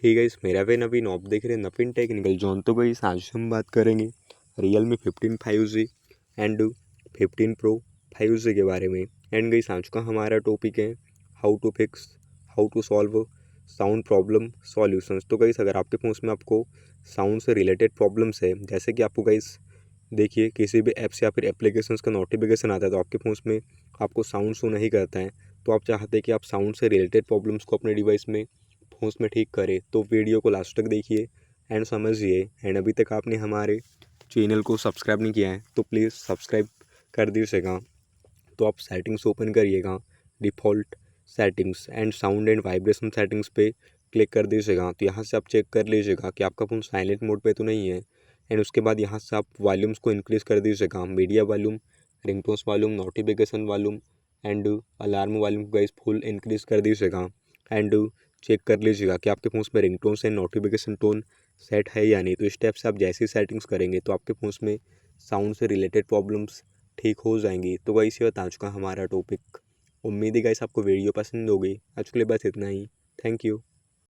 Hey guys, मेरा वे नवीन, आप देख रहे हैं नवीन टेक्निकल जोन। तो गाइस आज हम बात करेंगे Realme 15 5G and 15 Pro 5G के बारे में। एंड गाइस आज का हमारा टॉपिक है how to solve sound problem solutions. तो गाइस अगर आपके फ़ोन में आपको साउंड से रिलेटेड प्रॉब्लम्स है, जैसे कि आपको गाइस देखिए किसी भी ऐप्स या फिर एप्लीकेशंस का नोटिफिकेशन आता है तो आपके फ़ोन में आपको साउंड शो नहीं करता है, तो आप चाहते हैं कि आप साउंड से रिलेटेड प्रॉब्लम्स को अपने डिवाइस में फ़ोन में ठीक करें, तो वीडियो को लास्ट तक देखिए एंड समझिए। एंड अभी तक आपने हमारे चैनल को सब्सक्राइब नहीं किया है तो प्लीज़ सब्सक्राइब कर दीजिएगा। तो आप सेटिंग्स ओपन करिएगा, default settings and sound and vibration settings पे क्लिक कर दीजिएगा। तो यहाँ से आप चेक कर लीजिएगा कि आपका फ़ोन साइलेंट मोड पे तो नहीं है। एंड उसके बाद यहाँ से आप वॉल्यूम्स को इंक्रीज़ कर दीजिएगा, media volume, ringtones volume, notification volume and alarm volume को गाइस फुल इंक्रीज़ कर दीजिएगा। एंड चेक कर लीजिएगा कि आपके फ़ोन में ringtones and notification tone set है या नहीं। तो इस टाइप से आप जैसी सेटिंग्स करेंगे तो आपके फ़ोन में साउंड से रिलेटेड प्रॉब्लम्स ठीक हो जाएंगी। तो गाइस ये था आज का हमारा टॉपिक। उम्मीद है गाइस आपको वीडियो पसंद होगी। आज के लिए बस इतना ही। Thank you.